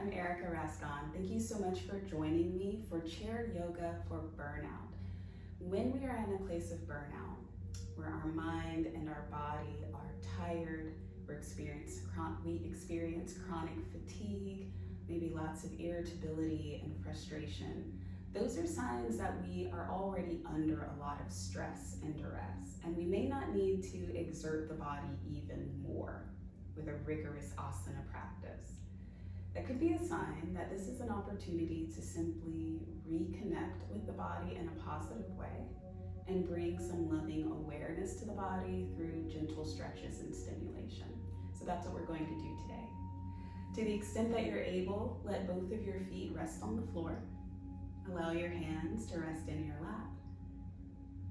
I'm Erica Rascon. Thank you so much for joining me for Chair Yoga for Burnout. When we are in a place of burnout, where our mind and our body are tired, we experience chronic fatigue, maybe lots of irritability and frustration, those are signs that we are already under a lot of stress and duress, and we may not need to exert the body even more with a rigorous asana practice. That could be a sign that this is an opportunity to simply reconnect with the body in a positive way and bring some loving awareness to the body through gentle stretches and stimulation. So that's what we're going to do today. To the extent that you're able, let both of your feet rest on the floor. Allow your hands to rest in your lap.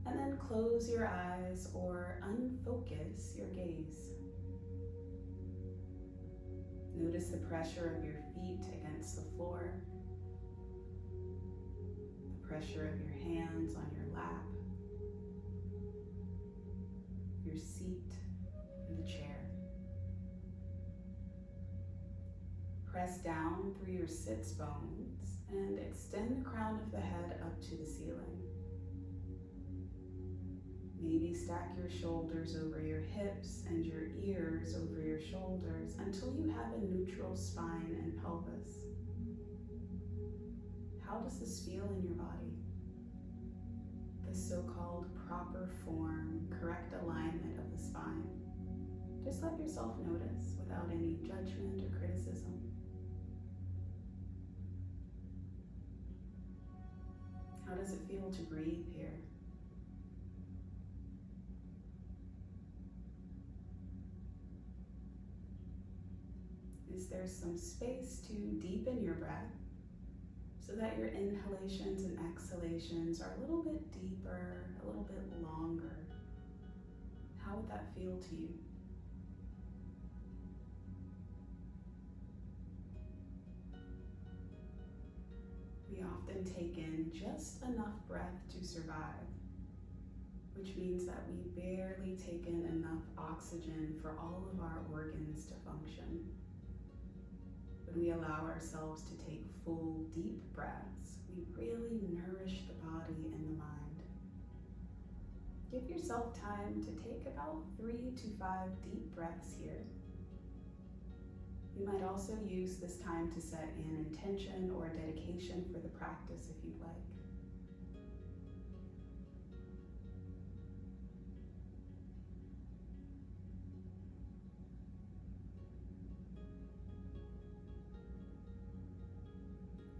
And then close your eyes or unfocus your gaze. Notice the pressure of your feet against the floor, the pressure of your hands on your lap, your seat in the chair. Press down through your sits bones and extend the crown of the head up to the ceiling. Maybe stack your shoulders over your hips and your ears over your shoulders until you have a neutral spine and pelvis. How does this feel in your body? The so-called proper form, correct alignment of the spine. Just let yourself notice without any judgment or criticism. How does it feel to breathe here? Is there some space to deepen your breath so that your inhalations and exhalations are a little bit deeper, a little bit longer? How would that feel to you? We often take in just enough breath to survive, which means that we barely take in enough oxygen for all of our organs to function. When we allow ourselves to take full, deep breaths, we really nourish the body and the mind. Give yourself time to take about 3 to 5 deep breaths here. You might also use this time to set an intention or a dedication for the practice if you'd like.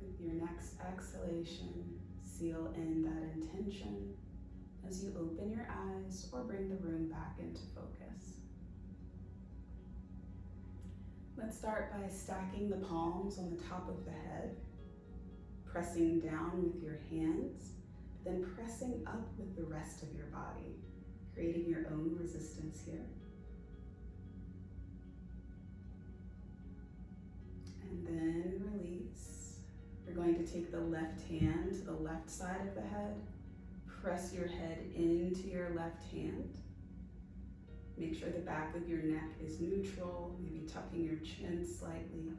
With your next exhalation, seal in that intention as you open your eyes or bring the room back into focus. Let's start by stacking the palms on the top of the head, pressing down with your hands, then pressing up with the rest of your body, creating your own resistance here. And then release. You're going to take the left hand to the left side of the head, press your head into your left hand. Make sure the back of your neck is neutral, maybe tucking your chin slightly.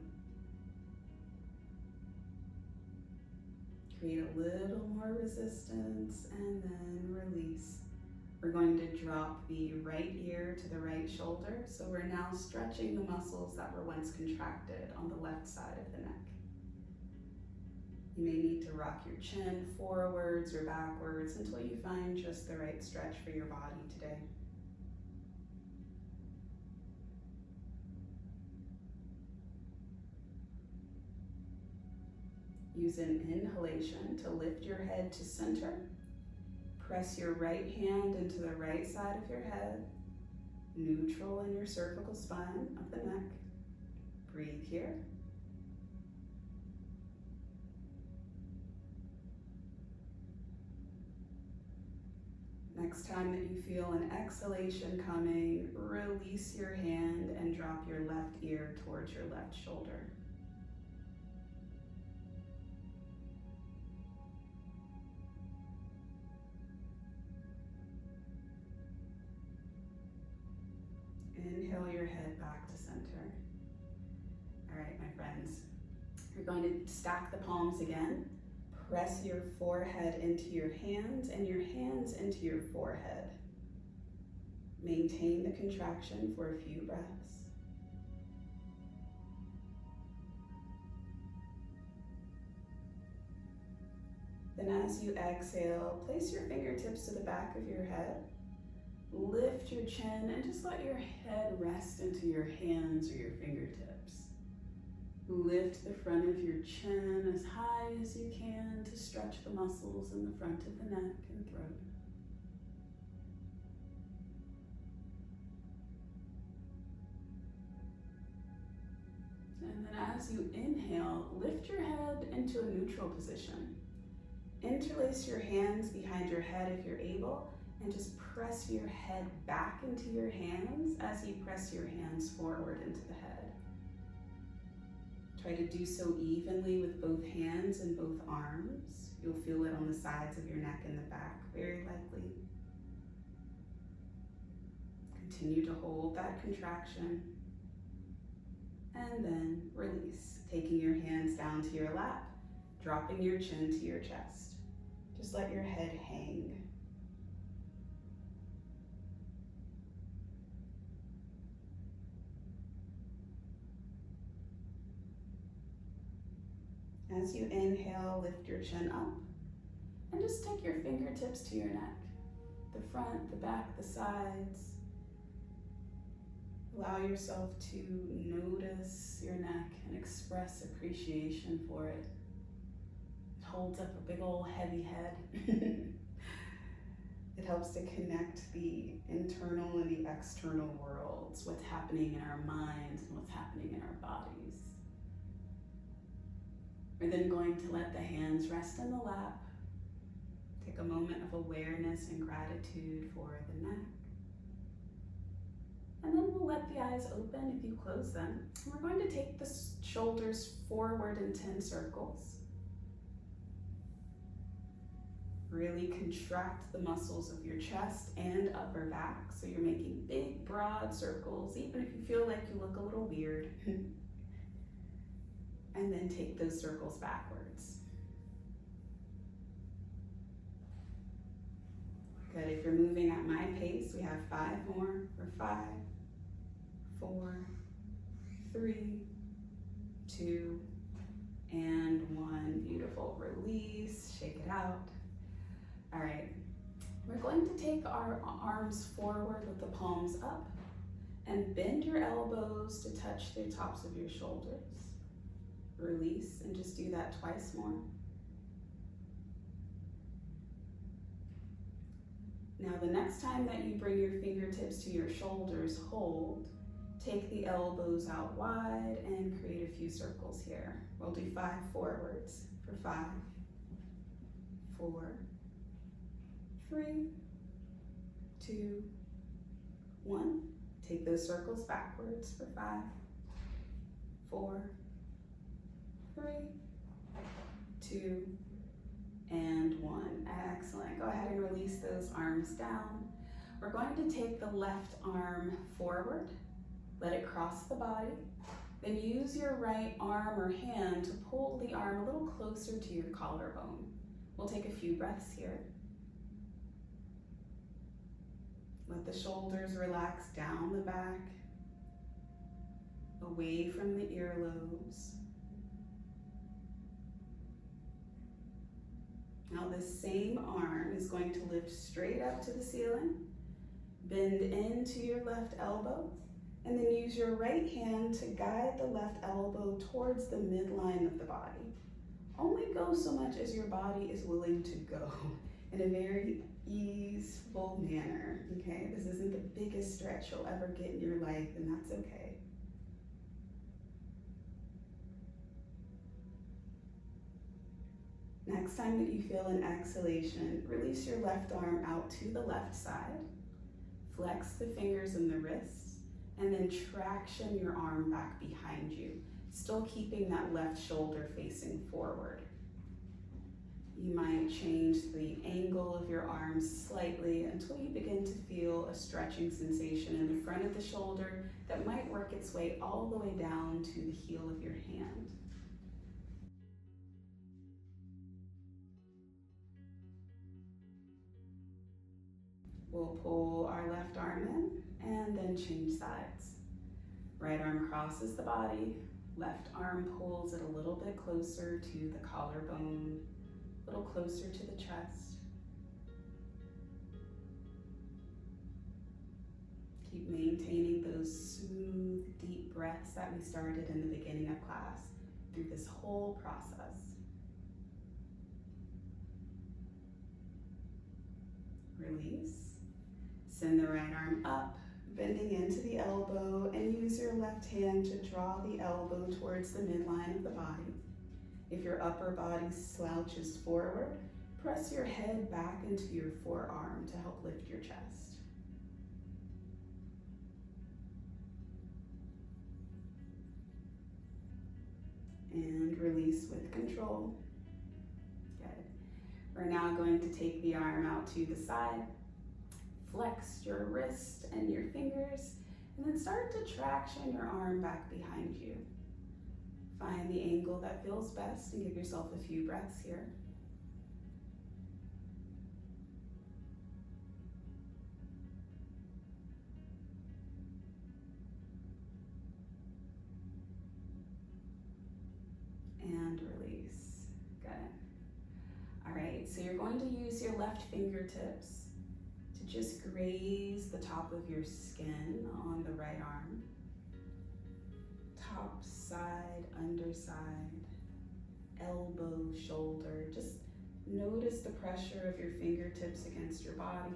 Create a little more resistance and then release. We're going to drop the right ear to the right shoulder, so we're now stretching the muscles that were once contracted on the left side of the neck. You may need to rock your chin forwards or backwards until you find just the right stretch for your body today. Use an inhalation to lift your head to center. Press your right hand into the right side of your head, neutral in your cervical spine of the neck. Breathe here. Next time that you feel an exhalation coming, release your hand and drop your left ear towards your left shoulder. Inhale your head back to center. All right, my friends, You're going to stack the palms again. Press your forehead into your hands and your hands into your forehead. Maintain the contraction for a few breaths. Then as you exhale, place your fingertips to the back of your head. Lift your chin and just let your head rest into your hands or your fingertips. Lift the front of your chin as high as you can to stretch the muscles in the front of the neck and throat. And then as you inhale, lift your head into a neutral position. Interlace your hands behind your head if you're able, and just press your head back into your hands as you press your hands forward into the head. Try to do so evenly with both hands and both arms. You'll feel it on the sides of your neck and the back, very likely. Continue to hold that contraction. And then release, taking your hands down to your lap, dropping your chin to your chest. Just let your head hang. As you inhale, lift your chin up and just take your fingertips to your neck, the front, the back, the sides. Allow yourself to notice your neck and express appreciation for it. It holds up a big old heavy head. It helps to connect the internal and the external worlds, what's happening in our minds and what's happening in our bodies. We're then going to let the hands rest in the lap. Take a moment of awareness and gratitude for the neck. And then we'll let the eyes open if you close them. And we're going to take the shoulders forward in 10 circles. Really contract the muscles of your chest and upper back. So you're making big, broad circles, even if you feel like you look a little weird. And then take those circles backwards. Good, if you're moving at my pace, we have 5 more for 5, 4, 3, 2, and 1. Beautiful, release, shake it out. All right, we're going to take our arms forward with the palms up and bend your elbows to touch the tops of your shoulders. Release, and just do that twice more. Now the next time that you bring your fingertips to your shoulders, hold. Take the elbows out wide and create a few circles here. We'll do 5 forwards for 5, 4, 3, 2, 1. Take those circles backwards for 5, 4, 3, 2, and 1. Excellent. Go ahead and release those arms down. We're going to take the left arm forward. Let it cross the body. Then use your right arm or hand to pull the arm a little closer to your collarbone. We'll take a few breaths here. Let the shoulders relax down the back, away from the earlobes. Now this same arm is going to lift straight up to the ceiling, bend into your left elbow, and then use your right hand to guide the left elbow towards the midline of the body. Only go so much as your body is willing to go in a very easeful manner, okay? This isn't the biggest stretch you'll ever get in your life, and that's okay. Next time that you feel an exhalation, release your left arm out to the left side, flex the fingers and the wrists, and then traction your arm back behind you, still keeping that left shoulder facing forward. You might change the angle of your arms slightly until you begin to feel a stretching sensation in the front of the shoulder that might work its way all the way down to the heel of your hand. We'll pull our left arm in and then change sides. Right arm crosses the body, left arm pulls it a little bit closer to the collarbone, a little closer to the chest. Keep maintaining those smooth, deep breaths that we started in the beginning of class through this whole process. Release. Send the right arm up, bending into the elbow, and use your left hand to draw the elbow towards the midline of the body. If your upper body slouches forward, press your head back into your forearm to help lift your chest. And release with control. Good. We're now going to take the arm out to the side. Flex your wrist and your fingers, and then start to traction your arm back behind you. Find the angle that feels best and give yourself a few breaths here. And release. Good. All right, so you're going to use your left fingertips to just graze the top of your skin on the right arm. Top, side, underside, elbow, shoulder. Just notice the pressure of your fingertips against your body.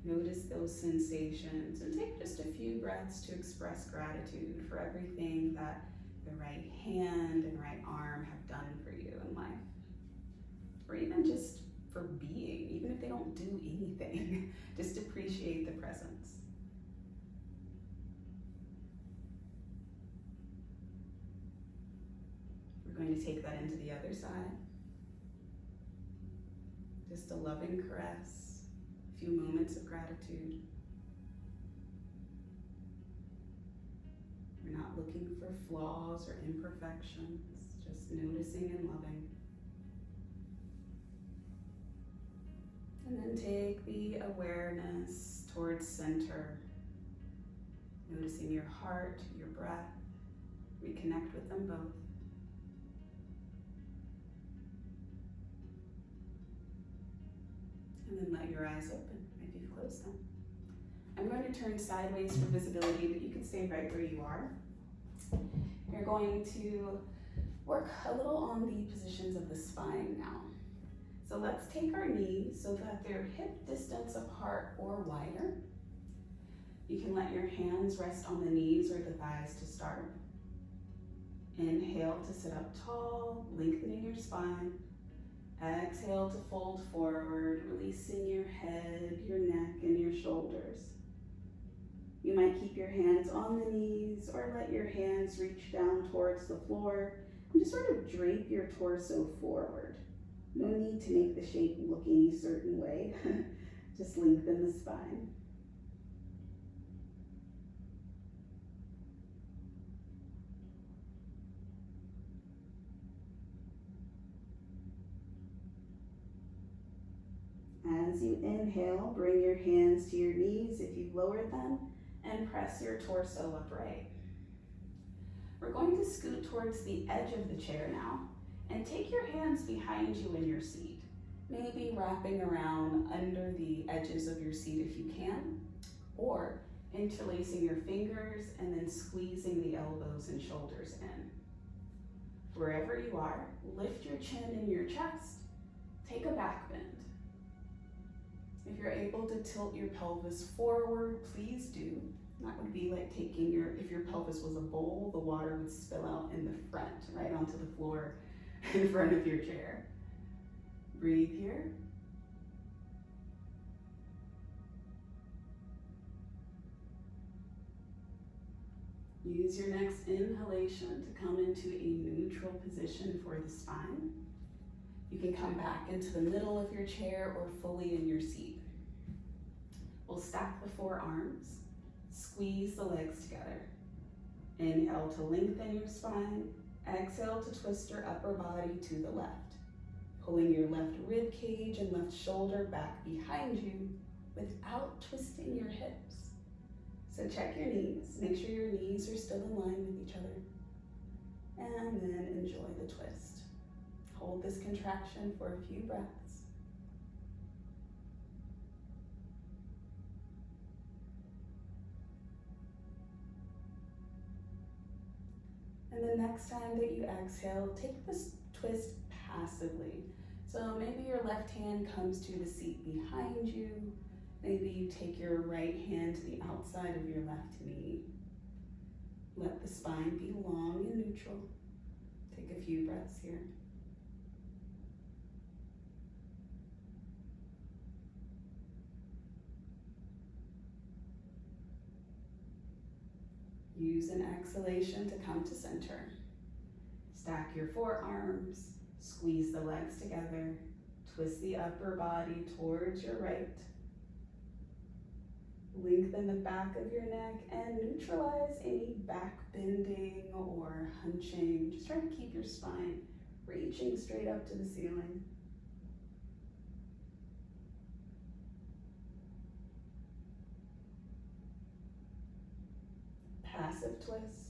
Notice those sensations and take just a few breaths to express gratitude for everything that the right hand and right arm have done for you in life. Or even just for being, even if they don't do anything, just appreciate the presence. We're going to take that into the other side. Just a loving caress, a few moments of gratitude. We're not looking for flaws or imperfections, just noticing and loving. And then take the awareness towards center, noticing your heart, your breath. Reconnect with them both. And then let your eyes open if you've closed them. I'm going to turn sideways for visibility, but you can stay right where you are. You're going to work a little on the positions of the spine now. So let's take our knees so that they're hip distance apart or wider. You can let your hands rest on the knees or the thighs to start. Inhale to sit up tall, lengthening your spine. Exhale to fold forward, releasing your head, your neck, and your shoulders. You might keep your hands on the knees or let your hands reach down towards the floor and just sort of drape your torso forward. No need to make the shape look any certain way. Just lengthen the spine. As you inhale, bring your hands to your knees if you've lowered them and press your torso upright. We're going to scoot towards the edge of the chair now and take your hands behind you in your seat, maybe wrapping around under the edges of your seat if you can, or interlacing your fingers and then squeezing the elbows and shoulders in. Wherever you are, lift your chin and your chest, take a back bend. If you're able to tilt your pelvis forward, please do. That would be like taking if your pelvis was a bowl, the water would spill out in the front, right onto the floor in front of your chair. Breathe here. Use your next inhalation to come into a neutral position for the spine. You can come back into the middle of your chair or fully in your seat. We'll stack the forearms, squeeze the legs together. Inhale to lengthen your spine. Exhale to twist your upper body to the left, pulling your left rib cage and left shoulder back behind you without twisting your hips. So check your knees. Make sure your knees are still in line with each other. And then enjoy the twist. Hold this contraction for a few breaths. And the next time that you exhale, take this twist passively. So maybe your left hand comes to the seat behind you. Maybe you take your right hand to the outside of your left knee. Let the spine be long and neutral. Take a few breaths here. Use an exhalation to come to center. Stack your forearms, squeeze the legs together, twist the upper body towards your right. Lengthen the back of your neck and neutralize any back bending or hunching. Just try to keep your spine reaching straight up to the ceiling. Passive twist.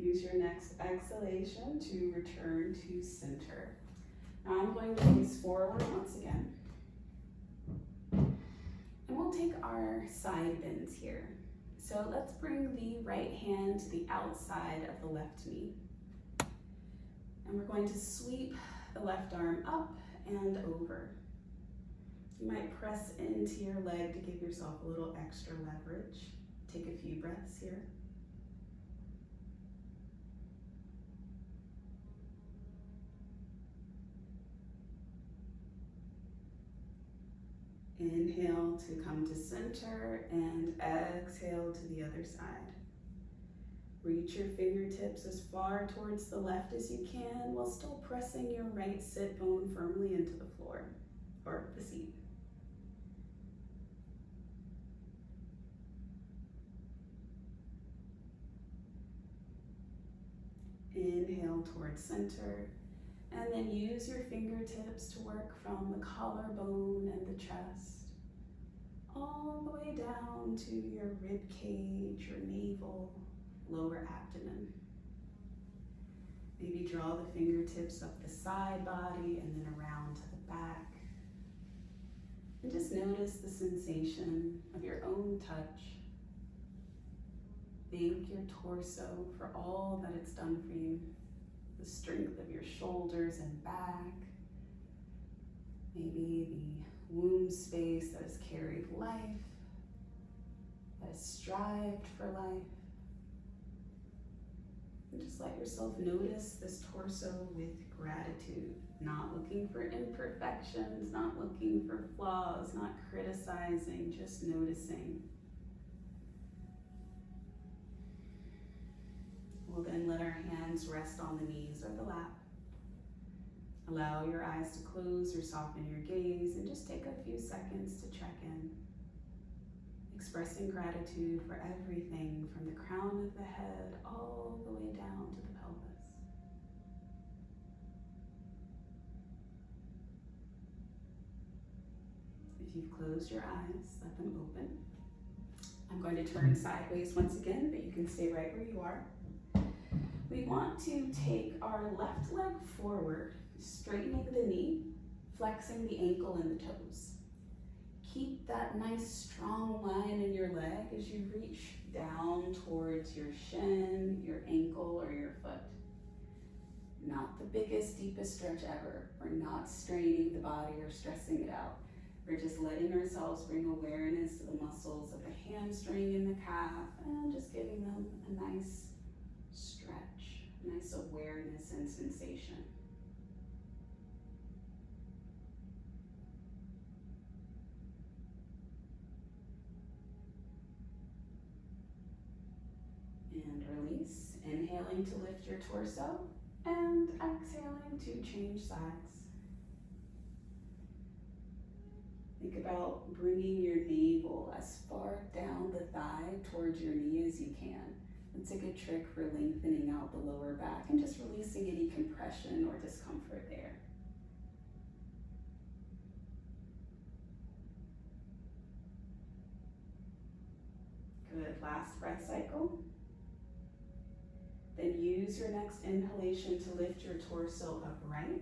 Use your next exhalation to return to center. Now I'm going to face forward once again. And we'll take our side bends here. So let's bring the right hand to the outside of the left knee. And we're going to sweep the left arm up and over. You might press into your leg to give yourself a little extra leverage. Take a few breaths here. Inhale to come to center and exhale to the other side. Reach your fingertips as far towards the left as you can while still pressing your right sit bone firmly into the floor or the seat. Inhale towards center, and then use your fingertips to work from the collarbone and the chest, all the way down to your rib cage, your navel, lower abdomen. Maybe draw the fingertips up the side body and then around to the back. And just notice the sensation of your own touch. Thank your torso for all that it's done for you. The strength of your shoulders and back. Maybe the womb space that has carried life, that has strived for life. And just let yourself notice this torso with gratitude, not looking for imperfections, not looking for flaws, not criticizing, just noticing. We'll then let our hands rest on the knees or the lap. Allow your eyes to close or soften your gaze and just take a few seconds to check in. Expressing gratitude for everything from the crown of the head all the way down to the pelvis. If you've closed your eyes, let them open. I'm going to turn sideways once again, but you can stay right where you are. We want to take our left leg forward, straightening the knee, flexing the ankle and the toes. Keep that nice strong line in your leg as you reach down towards your shin, your ankle, or your foot. Not the biggest, deepest stretch ever. We're not straining the body or stressing it out. We're just letting ourselves bring awareness to the muscles of the hamstring and the calf and just giving them a nice stretch, nice awareness and sensation. And release, inhaling to lift your torso and exhaling to change sides. Think about bringing your navel as far down the thigh towards your knee as you can. It's a good trick for lengthening out the lower back and just releasing any compression or discomfort there. Good, last breath cycle. Then use your next inhalation to lift your torso upright.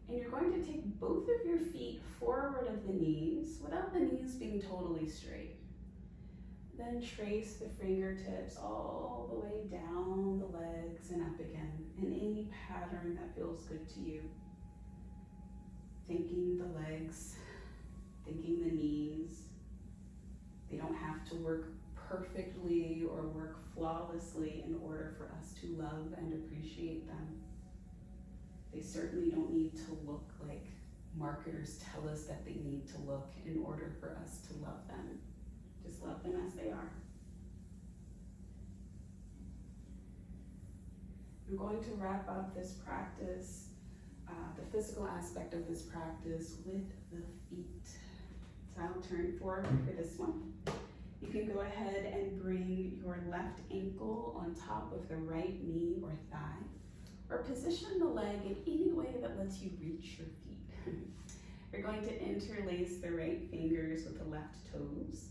And you're going to take both of your feet forward of the knees without the knees being totally straight. Then trace the fingertips all the way down the legs and up again in any pattern that feels good to you. Thinking the legs, thinking the knees. They don't have to work perfectly or work flawlessly in order for us to love and appreciate them. They certainly don't need to look like marketers tell us that they need to look in order for us to love them. Just love them as they are. I'm going to wrap up this practice, the physical aspect of this practice, with the feet. So I'll turn forward for this one. You can go ahead and bring your left ankle on top of the right knee or thigh, or position the leg in any way that lets you reach your feet. You're going to interlace the right fingers with the left toes,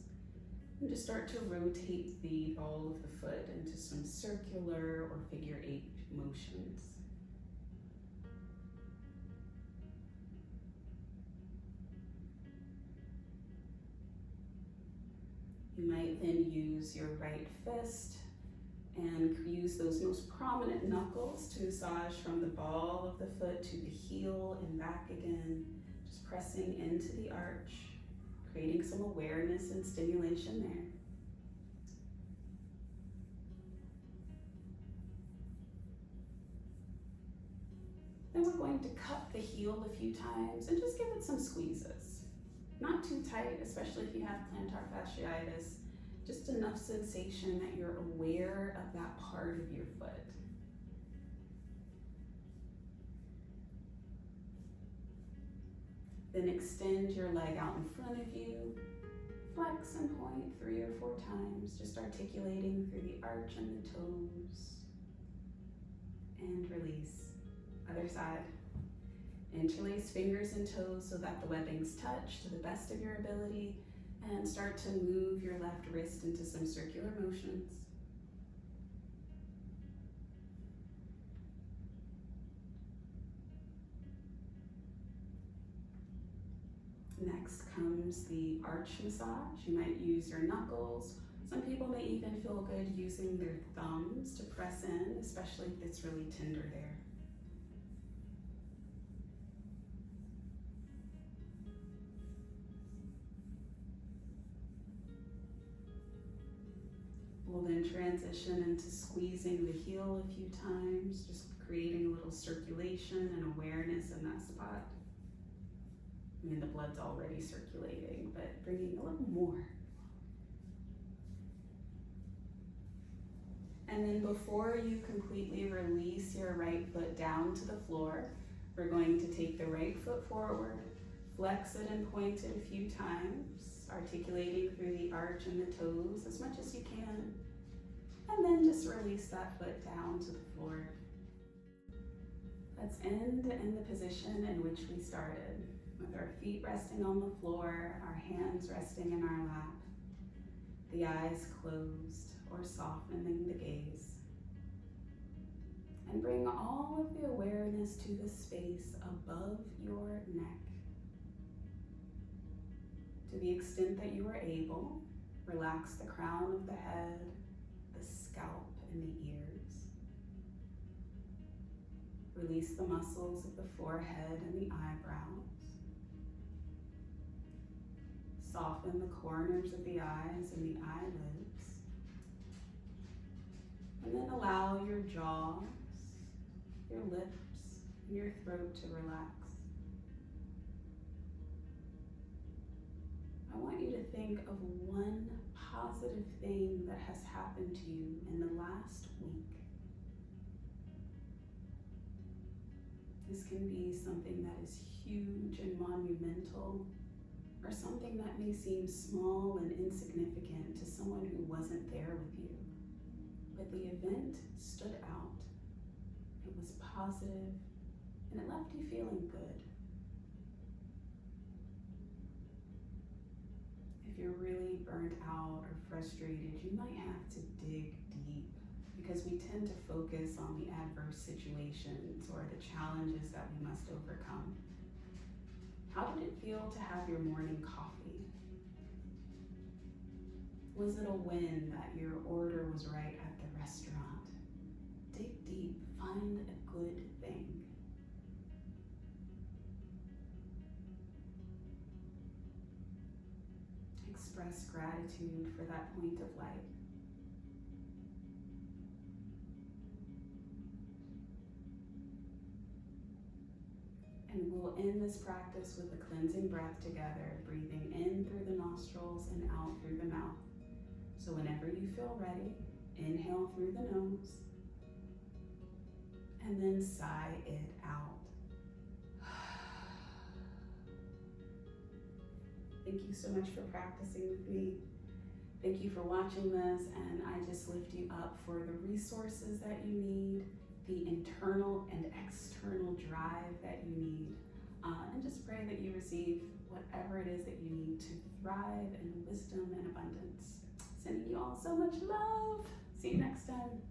and just start to rotate the ball of the foot into some circular or figure 8 motions. You might then use your right fist and use those most prominent knuckles to massage from the ball of the foot to the heel and back again, just pressing into the arch, creating some awareness and stimulation there. Then we're going to cup the heel a few times and just give it some squeezes. Not too tight, especially if you have plantar fasciitis. Just enough sensation that you're aware of that part of your foot. Then extend your leg out in front of you. Flex and point 3 or 4 times, just articulating through the arch and the toes. And release. Other side. Interlace fingers and toes so that the webbings touch to the best of your ability, and start to move your left wrist into some circular motions. Next comes the arch massage. You might use your knuckles. Some people may even feel good using their thumbs to press in, especially if it's really tender there. We'll then transition into squeezing the heel a few times, just creating a little circulation and awareness in that spot. I mean, the blood's already circulating, but bringing a little more. And then before you completely release your right foot down to the floor, we're going to take the right foot forward, flex it and point it a few times, articulating through the arch and the toes as much as you can. And then just release that foot down to the floor. Let's end in the position in which we started, with our feet resting on the floor, our hands resting in our lap, the eyes closed or softening the gaze. And bring all of the awareness to the space above your neck. To the extent that you are able, relax the crown of the head, the scalp, and the ears. Release the muscles of the forehead and the eyebrows. Soften the corners of the eyes and the eyelids. And then allow your jaws, your lips, and your throat to relax. I want you to think of one positive thing that has happened to you in the last week. This can be something that is huge and monumental, or something that may seem small and insignificant to someone who wasn't there with you. But the event stood out. It was positive, and it left you feeling good. If you're really burnt out or frustrated, you might have to dig deep, because we tend to focus on the adverse situations or the challenges that we must overcome. How did it feel to have your morning coffee? Was it a win that your order was right at the restaurant? Dig deep, find a good thing. Express gratitude for that point of light. And we'll end this practice with a cleansing breath together, breathing in through the nostrils and out through the mouth. So whenever you feel ready, inhale through the nose, and then sigh it out. Thank you so much for practicing with me. Thank you for watching this, and I just lift you up for the resources that you need, the internal and external drive that you need, and just pray that you receive whatever it is that you need to thrive in wisdom and abundance. Sending you all so much love. See you next time.